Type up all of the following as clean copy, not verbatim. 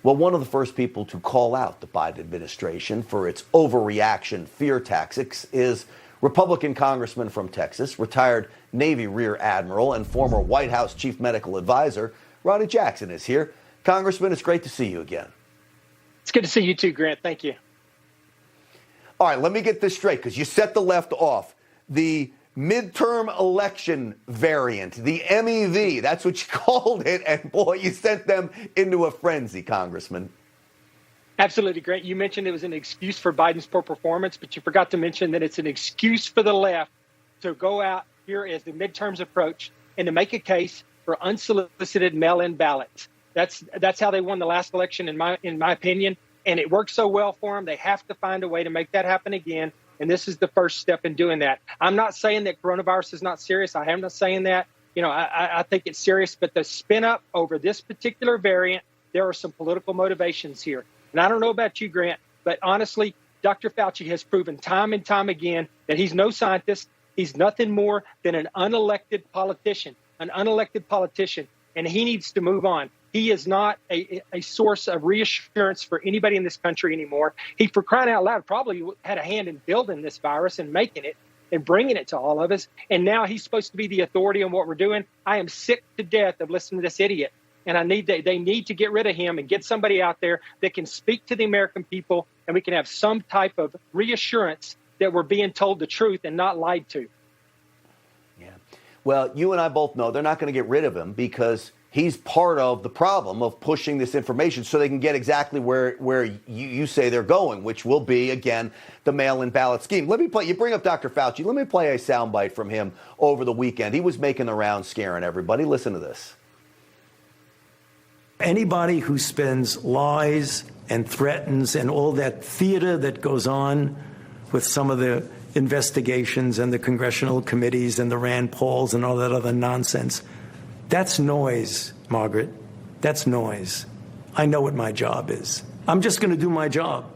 Well, one of the first people to call out the Biden administration for its overreaction fear tactics is Republican Congressman from Texas, retired Navy Rear Admiral and former White House Chief Medical Advisor, Ronny Jackson is here. Congressman, it's great to see you again. It's good to see you too, Grant. Thank you. All right, let me get this straight, because you set the left off. The midterm election variant, the MEV, that's what you called it, and boy, you sent them into a frenzy, Congressman. Absolutely, Grant. You mentioned it was an excuse for Biden's poor performance, but you forgot to mention that it's an excuse for the left to go out here as the midterms approach and to make a case for unsolicited mail-in ballots. That's how they won the last election, in my opinion, and it worked so well for them. They have to find a way to make that happen again, and this is the first step in doing that. I'm not saying that coronavirus is not serious. I am not saying that. I think it's serious, but the spin up over this particular variant, there are some political motivations here. And I don't know about you, Grant, but honestly, Dr. Fauci has proven time and time again that he's no scientist. He's nothing more than an unelected politician, and he needs to move on. He is not a source of reassurance for anybody in this country anymore. He, for crying out loud, probably had a hand in building this virus and making it and bringing it to all of us. And now he's supposed to be the authority on what we're doing. I am sick to death of listening to this idiot. And they need to get rid of him and get somebody out there that can speak to the American people, and we can have some type of reassurance that we're being told the truth and not lied to. Yeah. Well, you and I both know they're not going to get rid of him because he's part of the problem of pushing this information so they can get exactly where you say they're going, which will be, again, the mail-in ballot scheme. You bring up Dr. Fauci. Let me play a soundbite from him over the weekend. He was making the rounds, scaring everybody. Listen to this. Anybody who spends lies and threatens and all that theater that goes on with some of the investigations and the congressional committees and the Rand Pauls and all that other nonsense, that's noise, Margaret. That's noise. I know what my job is. I'm just going to do my job.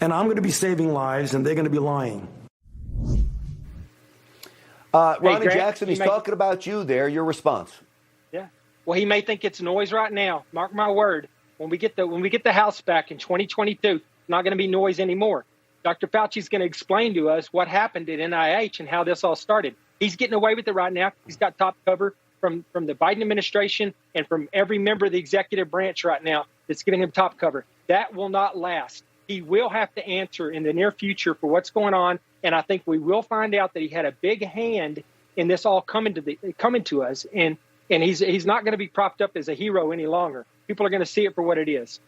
And I'm going to be saving lives, and they're going to be lying. Ronny Jackson, he's talking about you there. Your response. Yeah. Well, he may think it's noise right now. Mark my word. When we get the House back in 2022, it's not going to be noise anymore. Dr. Fauci's going to explain to us what happened at NIH and how this all started. He's getting away with it right now. He's got top cover from the Biden administration and from every member of the executive branch right now that's giving him top cover. That will not last. He will have to answer in the near future for what's going on, and I think we will find out that he had a big hand in this all coming to us, and he's not going to be propped up as a hero any longer. People are going to see it for what it is.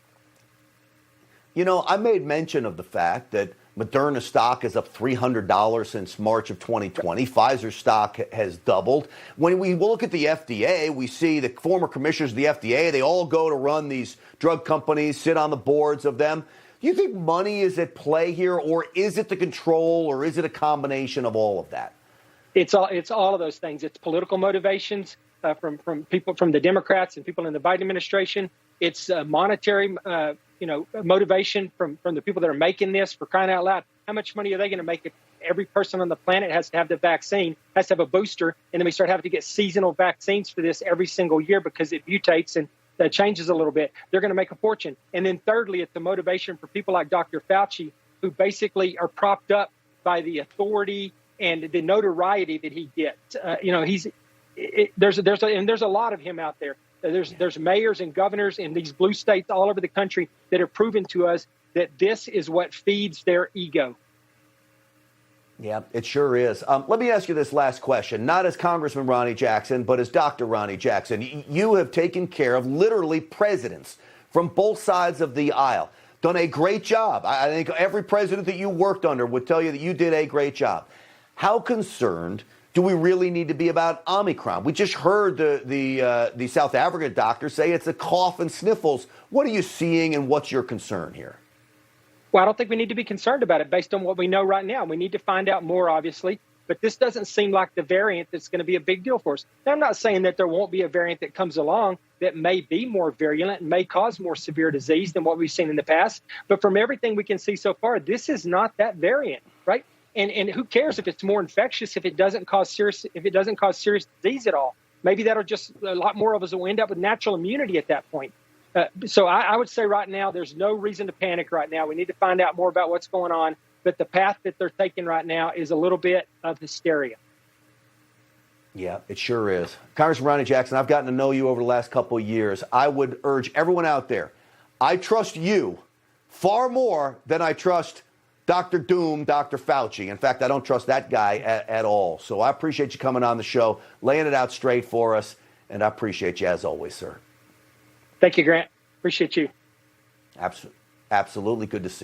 I made mention of the fact that Moderna stock is up $300 since March of 2020. Pfizer stock has doubled. When we look at the FDA, we see the former commissioners of the FDA, they all go to run these drug companies, sit on the boards of them. Do you think money is at play here, or is it the control, or is it a combination of all of that? It's all of those things. It's political motivations from people, from the Democrats and people in the Biden administration. It's monetary motivation from the people that are making this. For crying out loud, how much money are they going to make if every person on the planet has to have the vaccine, has to have a booster, and then we start having to get seasonal vaccines for this every single year because it mutates and changes a little bit? They're going to make a fortune. And then thirdly, it's the motivation for people like Dr. Fauci, who basically are propped up by the authority and the notoriety that he gets. There's a lot of him out there. There's mayors and governors in these blue states all over the country that have proven to us that this is what feeds their ego. Yeah, it sure is. Let me ask you this last question, not as Congressman Ronny Jackson, but as Dr. Ronny Jackson. You have taken care of literally presidents from both sides of the aisle, done a great job. I think every president that you worked under would tell you that you did a great job. How concerned do we really need to be about Omicron? We just heard the South African doctor say it's a cough and sniffles. What are you seeing, and what's your concern here? Well, I don't think we need to be concerned about it based on what we know right now. We need to find out more, obviously, but this doesn't seem like the variant that's going to be a big deal for us. Now, I'm not saying that there won't be a variant that comes along that may be more virulent and may cause more severe disease than what we've seen in the past. But from everything we can see so far, this is not that variant, right? And who cares if it's more infectious, if it doesn't cause serious disease at all? Maybe that'll just, a lot more of us will end up with natural immunity at that point. So I would say right now, there's no reason to panic right now. We need to find out more about what's going on. But the path that they're taking right now is a little bit of hysteria. Yeah, it sure is. Congressman Ronny Jackson, I've gotten to know you over the last couple of years. I would urge everyone out there, I trust you far more than I trust Dr. Doom, Dr. Fauci. In fact, I don't trust that guy at all. So I appreciate you coming on the show, laying it out straight for us, and I appreciate you as always, sir. Thank you, Grant. Appreciate you. Absolutely good to see you.